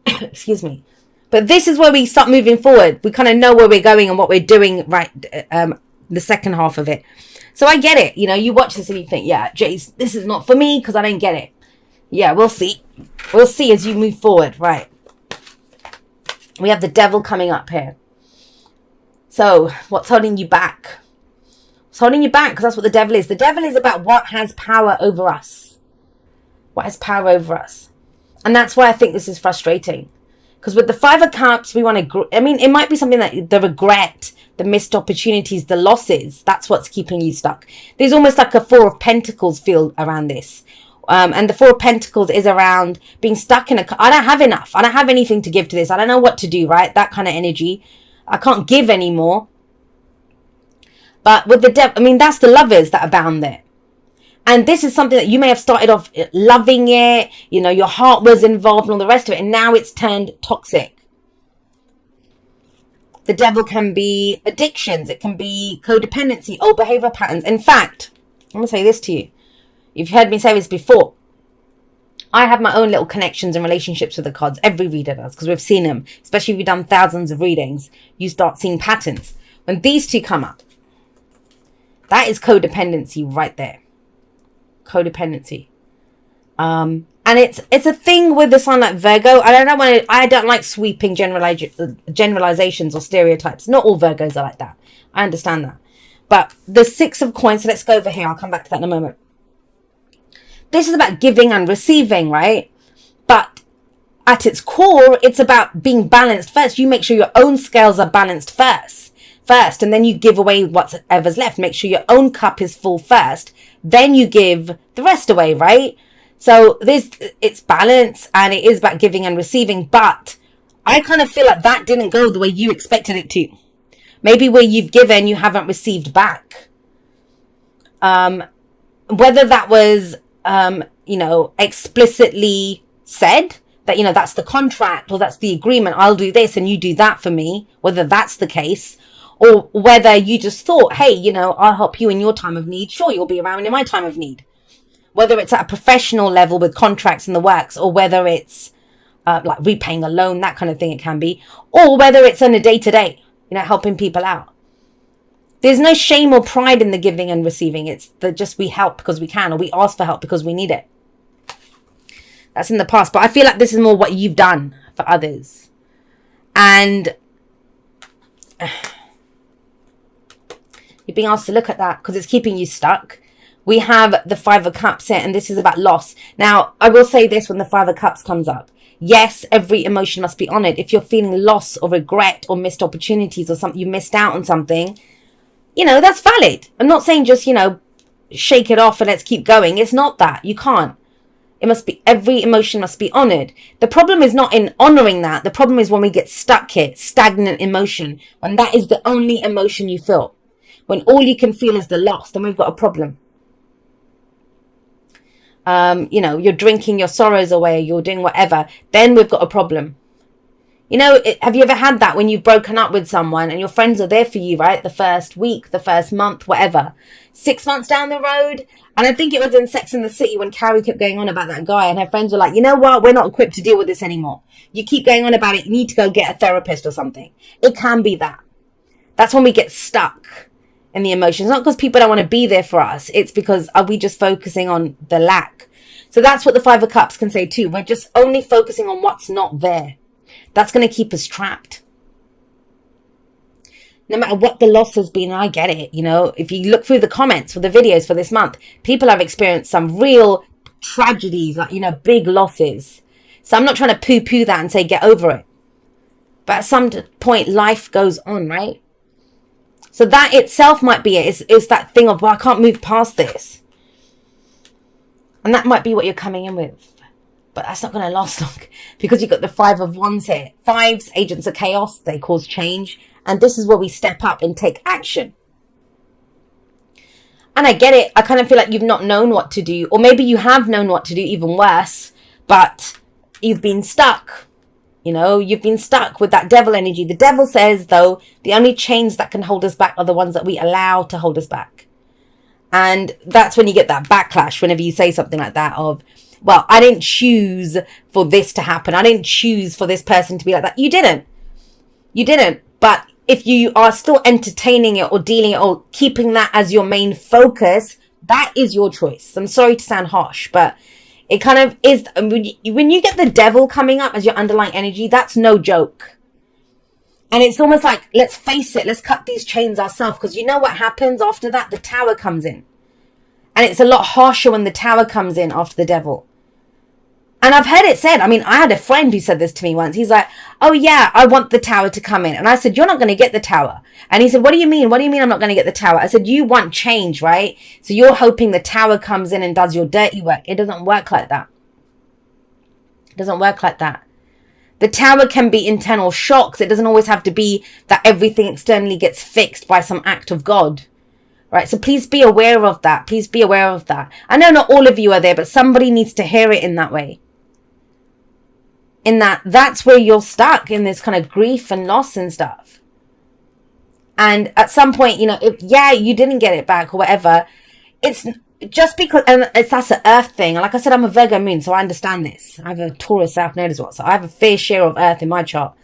Excuse me. But this is where we start moving forward. We kind of know where we're going and what we're doing, right? The second half of it. So I get it. You know, you watch this and you think, yeah, Jace, this is not for me because I don't get it. Yeah, we'll see. We'll see as you move forward. Right. We have the devil coming up here. So what's holding you back? It's holding you back because that's what the devil is. The devil is about what has power over us. What has power over us. And that's why I think this is frustrating. Because with the Five of Cups, we want to... I mean, it might be something that the regret, the missed opportunities, the losses, that's what's keeping you stuck. There's almost like a Four of Pentacles feel around this. And the Four of Pentacles is around being stuck in a... I don't have enough. I don't have anything to give to this. I don't know what to do, right? That kind of energy. I can't give anymore. But with the devil... I mean, that's the Lovers that are bound there. And this is something that you may have started off loving it. You know, your heart was involved and all the rest of it. And now it's turned toxic. The devil can be addictions. It can be codependency, old behavioral patterns. In fact, I'm going to say this to you. You've heard me say this before. I have my own little connections and relationships with the cards. Every reader does, because we've seen them. Especially if you've done thousands of readings. You start seeing patterns. When these two come up, that is codependency right there. Codependency. And it's a thing with the sign like Virgo. I don't like sweeping generalizations or stereotypes. Not all Virgos are like that. I understand that. But the Six of Coins, so let's go over here. I'll come back to that in a moment. This is about giving and receiving, right? But at its core, it's about being balanced first. You make sure your own scales are balanced first, and then you give away whatever's left. Make sure your own cup is full first. Then you give the rest away, right? So it's balance, and it is about giving and receiving. But I kind of feel like that didn't go the way you expected it to. Maybe where you've given, you haven't received back. Whether that was, explicitly said that, that's the contract or that's the agreement. I'll do this and you do that for me. Whether that's the case. Or whether you just thought, hey, I'll help you in your time of need. Sure, you'll be around in my time of need. Whether it's at a professional level with contracts in the works, or whether it's like repaying a loan, that kind of thing it can be. Or whether it's on a day-to-day, helping people out. There's no shame or pride in the giving and receiving. It's just we help because we can, or we ask for help because we need it. That's in the past. But I feel like this is more what you've done for others. And... you're being asked to look at that because it's keeping you stuck. We have the Five of Cups here, and this is about loss. Now, I will say this when the Five of Cups comes up. Yes, every emotion must be honored. If you're feeling loss or regret or missed opportunities or something, you missed out on something, that's valid. I'm not saying just, shake it off and let's keep going. It's not that. You can't. It must be, every emotion must be honored. The problem is not in honoring that. The problem is when we get stuck here, stagnant emotion, when that is the only emotion you feel. When all you can feel is the loss, then we've got a problem. You're drinking your sorrows away, you're doing whatever, then we've got a problem. Have you ever had that when you've broken up with someone and your friends are there for you, right? The first week, the first month, whatever. 6 months down the road. And I think it was in Sex and the City when Carrie kept going on about that guy and her friends were like, you know what? We're not equipped to deal with this anymore. You keep going on about it. You need to go get a therapist or something. It can be that. That's when we get stuck in the emotions. Not because people don't want to be there for us. It's because are we just focusing on the lack? So that's what the Five of Cups can say too. We're just only focusing on what's not there. That's going to keep us trapped. No matter what the loss has been, I get it. If you look through the comments for the videos for this month, people have experienced some real tragedies, like, big losses. So I'm not trying to poo-poo that and say get over it. But at some point, life goes on, right? So that itself might be it. It's that thing of, well, I can't move past this. And that might be what you're coming in with. But that's not going to last long. Because you've got the Five of Wands here. Fives, agents of chaos. They cause change. And this is where we step up and take action. And I get it. I kind of feel like you've not known what to do. Or maybe you have known what to do, even worse. But you've been stuck. You've been stuck with that devil energy. The devil says, though, the only chains that can hold us back are the ones that we allow to hold us back. And that's when you get that backlash whenever you say something like that of, well, I didn't choose for this to happen. I didn't choose for this person to be like that. You didn't. You didn't. But if you are still entertaining it or dealing it or keeping that as your main focus, that is your choice. I'm sorry to sound harsh, but it kind of is. When you get the devil coming up as your underlying energy, that's no joke. And it's almost like, let's face it, let's cut these chains ourselves. Because you know what happens after that? The tower comes in. And it's a lot harsher when the tower comes in after the devil. And I've heard it said, I mean, I had a friend who said this to me once. He's like, oh yeah, I want the tower to come in. And I said, you're not going to get the tower. And he said, what do you mean? What do you mean I'm not going to get the tower? I said, you want change, right? So you're hoping the tower comes in and does your dirty work. It doesn't work like that. It doesn't work like that. The tower can be internal shocks. It doesn't always have to be that everything externally gets fixed by some act of God. Right, so please be aware of that. Please be aware of that. I know not all of you are there, but somebody needs to hear it in that way. In that's where you're stuck in this kind of grief and loss and stuff. And at some point, you know, if you didn't get it back or whatever, it's just because, and that's an earth thing. And like I said, I'm a Virgo moon, so I understand this. I have a Taurus South Node as well, so I have a fair share of earth in my chart.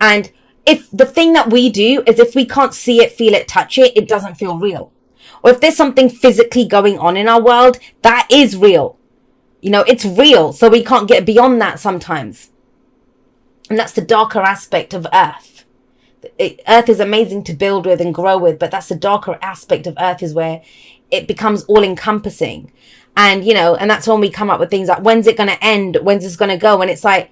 And if the thing that we do is if we can't see it, feel it, touch it, it doesn't feel real. Or if there's something physically going on in our world, that is real. You know, it's real. So we can't get beyond that sometimes. And that's the darker aspect of Earth. Earth is amazing to build with and grow with, but that's the darker aspect of Earth, is where it becomes all encompassing. And, you know, and that's when we come up with things like, when's it going to end? When's this going to go? And it's like,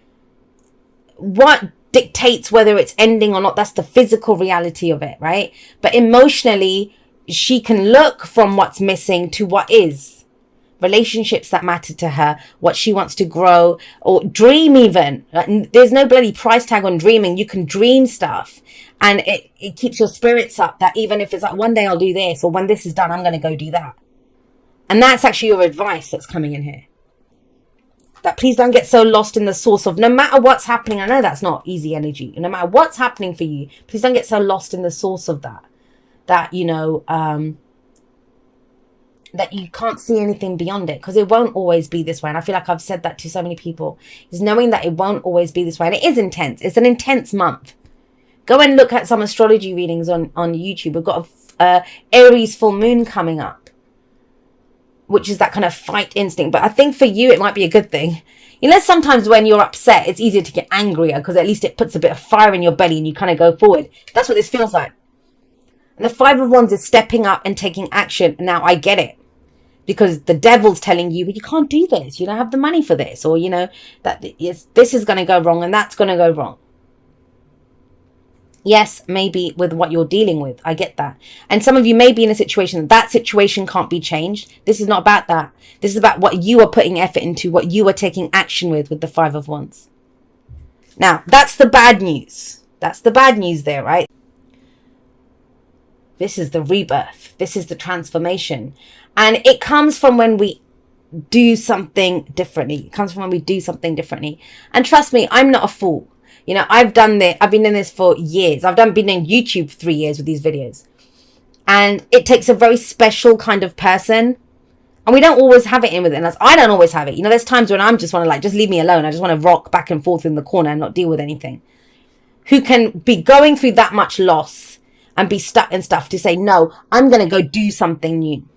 what dictates whether it's ending or not? That's the physical reality of it, right? But emotionally, she can look from what's missing to what is. Relationships that matter to her, what she wants to grow, or dream even. There's no bloody price tag on dreaming. You can dream stuff, and it keeps your spirits up, that even if it's like, one day I'll do this, or when this is done, I'm going to go do that. And that's actually your advice that's coming in here. That please don't get so lost in the source of, no matter what's happening. I know that's not easy energy. No matter what's happening for you, please don't get so lost in the source of that. That, you know, that you can't see anything beyond it, because it won't always be this way. And I feel like I've said that to so many people, is knowing that it won't always be this way. And it is intense. It's an intense month. Go and look at some astrology readings on YouTube. We've got a Aries full moon coming up, which is that kind of fight instinct. But I think for you, it might be a good thing. You know, sometimes when you're upset, it's easier to get angrier, because at least it puts a bit of fire in your belly and you kind of go forward. That's what this feels like. And the Five of Wands is stepping up and taking action. Now I get it. Because the devil's telling you, but you can't do this. You don't have the money for this. Or, you know, that this is going to go wrong and that's going to go wrong. Yes, maybe with what you're dealing with. I get that. And some of you may be in a situation, that situation can't be changed. This is not about that. This is about what you are putting effort into, what you are taking action with the Five of Wands. Now, that's the bad news. That's the bad news there, right? This is the rebirth. This is the transformation. And it comes from when we do something differently. It comes from when we do something differently. And trust me, I'm not a fool. You know, I've been doing this for years. I've been doing YouTube for 3 years with these videos. And it takes a very special kind of person. And we don't always have it in within us. I don't always have it. You know, there's times when I'm just want to just leave me alone. I just want to rock back and forth in the corner and not deal with anything. Who can be going through that much loss and be stuck in stuff to say, no, I'm going to go do something new.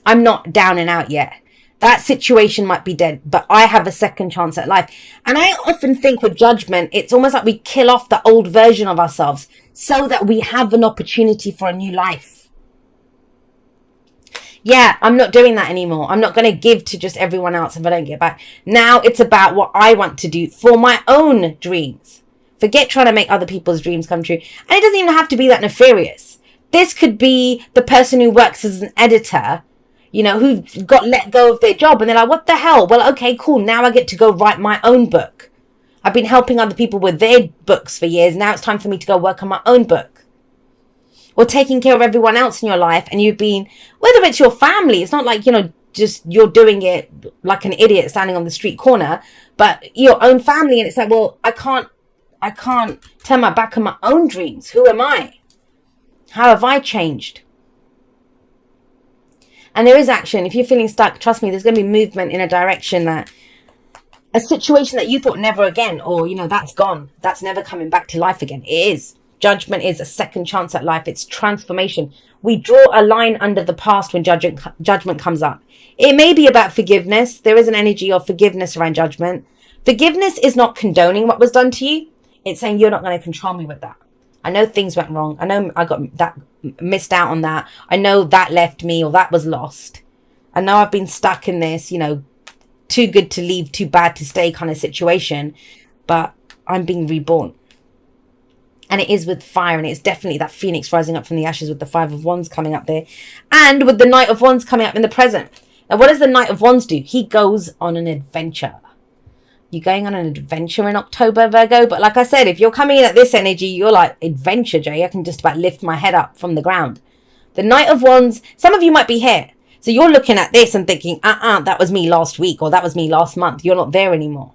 I'm not down and out yet. That situation might be dead, but I have a second chance at life. And I often think with judgment, it's almost like we kill off the old version of ourselves so that we have an opportunity for a new life. Yeah, I'm not doing that anymore. I'm not going to give to just everyone else if I don't get back. Now it's about what I want to do for my own dreams. Forget trying to make other people's dreams come true. And it doesn't even have to be that nefarious. This could be the person who works as an editor, you know, who got let go of their job and they're like, what the hell? Well, okay, cool. Now I get to go write my own book. I've been helping other people with their books for years. Now it's time for me to go work on my own book. Or taking care of everyone else in your life. And you've been, whether it's your family, it's not like, you know, just you're doing it like an idiot standing on the street corner, but your own family. And it's like, well, I can't turn my back on my own dreams. Who am I? How have I changed? And there is action. If you're feeling stuck, trust me, there's going to be movement in a direction that a situation that you thought never again, or, you know, that's gone. That's never coming back to life again. It is. Judgment is a second chance at life. It's transformation. We draw a line under the past when judgment comes up. It may be about forgiveness. There is an energy of forgiveness around judgment. Forgiveness is not condoning what was done to you. It's saying you're not going to control me with that. I know things went wrong. I know I got that, missed out on that. I know that left me, or that was lost. I know I've been stuck in this, you know, too good to leave, too bad to stay kind of situation. But I'm being reborn. And it is with fire, and it's definitely that phoenix rising up from the ashes with the 5 of Wands coming up there. And with the Knight of Wands coming up in the present. Now, what does the Knight of Wands do? He goes on an adventure. You're going on an adventure in October, Virgo. But like I said, if you're coming in at this energy, you're like, adventure, Jay. I can just about lift my head up from the ground. The Knight of Wands, some of you might be here. So you're looking at this and thinking, that was me last week, or that was me last month. You're not there anymore.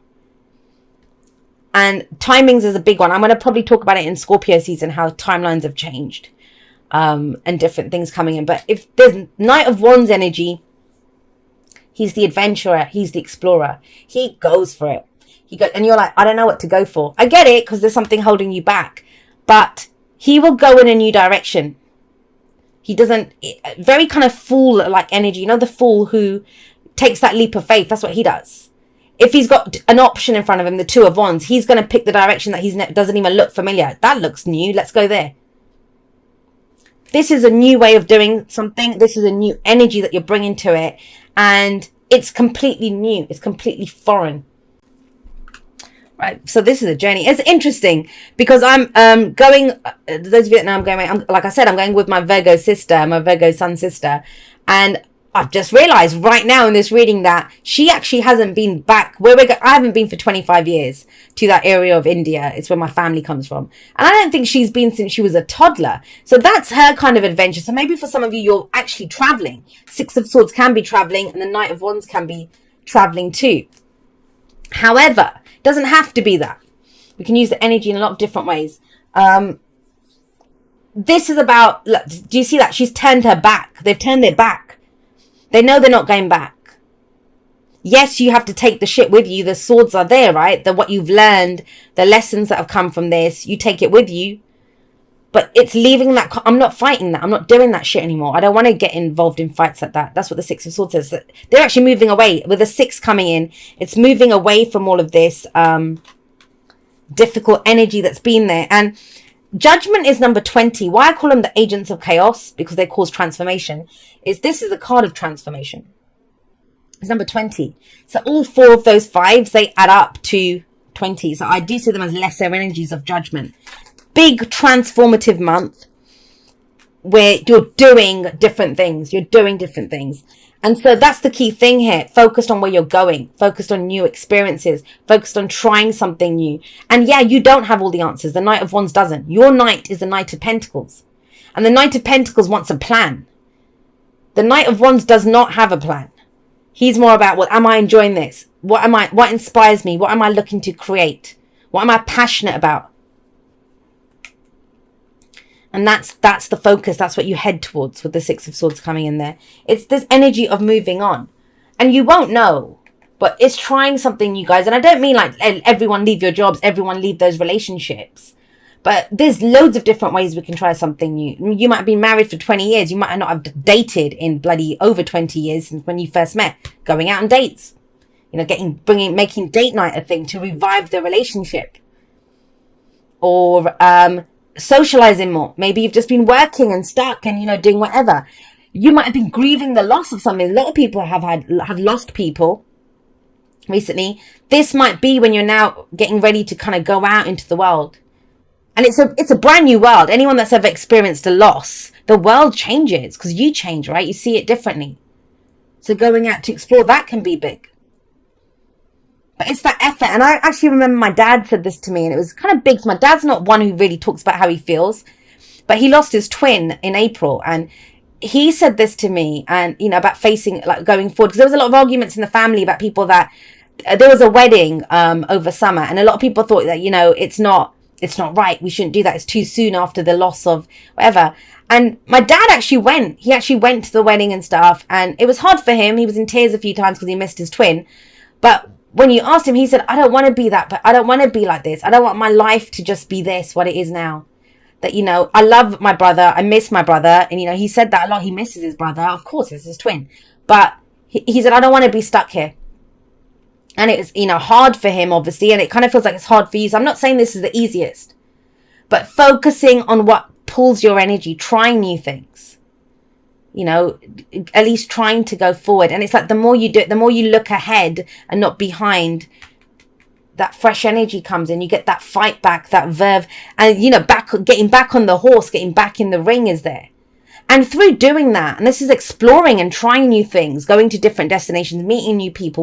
And timings is a big one. I'm going to probably talk about it in Scorpio season, how timelines have changed and different things coming in. But if there's Knight of Wands energy, he's the adventurer. He's the explorer. He goes for it. He goes, and you're like, I don't know what to go for. I get it because there's something holding you back. But he will go in a new direction. He doesn't, very kind of fool-like energy. You know, the fool who takes that leap of faith. That's what he does. If he's got an option in front of him, the 2 of Wands, he's going to pick the direction that he doesn't even look familiar. That looks new. Let's go there. This is a new way of doing something. This is a new energy that you're bringing to it. And it's completely new. It's completely foreign. Right. So this is a journey. It's interesting because I'm going, those of you that know I'm going, like I said, I'm going with my Virgo sister, my Virgo sun sister. And I've just realized right now in this reading that she actually hasn't been back where I haven't been for 25 years to that area of India. It's where my family comes from. And I don't think she's been since she was a toddler. So that's her kind of adventure. So maybe for some of you, you're actually traveling. 6 of Swords can be traveling, and the Knight of Wands can be traveling too. However, it doesn't have to be that. We can use the energy in a lot of different ways. This is about, look, do you see that? She's turned her back. They've turned their back. They know they're not going back. Yes, you have to take the shit with you. The swords are there, right? What you've learned, the lessons that have come from this, you take it with you. But it's leaving that. I'm not fighting that. I'm not doing that shit anymore. I don't want to get involved in fights like that. That's what the 6 of Swords says. They're actually moving away. With the 6 coming in, it's moving away from all of this difficult energy that's been there. And Judgment is number 20. Why I call them the agents of chaos, because they cause transformation, is this is a card of transformation. It's number 20. So all 4 of those 5s, they add up to 20. So I do see them as lesser energies of judgment. Big transformative month where you're doing different things. You're doing different things. And so that's the key thing here. Focused on where you're going. Focused on new experiences. Focused on trying something new. And yeah, you don't have all the answers. The Knight of Wands doesn't. Your Knight is the Knight of Pentacles. And the Knight of Pentacles wants a plan. The Knight of Wands does not have a plan. He's more about, well, am I enjoying this? What inspires me? What am I looking to create? What am I passionate about? And that's the focus. That's what you head towards with the 6 of Swords coming in there. It's this energy of moving on. And you won't know, but it's trying something new, guys. And I don't mean like everyone leave your jobs, everyone leave those relationships. But there's loads of different ways we can try something new. You might have been married for 20 years. You might not have dated in bloody over 20 years since when you first met. Going out on dates. You know, making date night a thing to revive the relationship. Or, socializing more. Maybe you've just been working and stuck and, you know, doing whatever. You might have been grieving the loss of something. A lot of people have lost people recently. This might be when you're now getting ready to kind of go out into the world. And it's a brand new world. Anyone that's ever experienced a loss, the world changes because you change, right? You see it differently. So going out to explore, that can be big. But it's that effort. And I actually remember my dad said this to me, and it was kind of big. So my dad's not one who really talks about how he feels, but he lost his twin in April. And he said this to me, and, you know, about facing, like, going forward. Because there was a lot of arguments in the family about people that there was a wedding over summer. And a lot of people thought that, you know, it's not right. We shouldn't do that. It's too soon after the loss of whatever. And my dad actually went. He actually went to the wedding and stuff. And it was hard for him. He was in tears a few times because he missed his twin. But when you asked him, he said, I don't want to be that. But I don't want to be like this. I don't want my life to just be this, what it is now. That, you know, I love my brother. I miss my brother. And, you know, he said that a lot. He misses his brother. Of course, it's his twin. But he said, I don't want to be stuck here. And it was, you know, hard for him, obviously. And it kind of feels like it's hard for you. So I'm not saying this is the easiest. But focusing on what pulls your energy, trying new things, you know, at least trying to go forward. And it's like the more you do it, the more you look ahead and not behind, that fresh energy comes in. You get that fight back, that verve, and, you know, getting back on the horse, getting back in the ring is there. And through doing that, and this is exploring and trying new things, going to different destinations, meeting new people,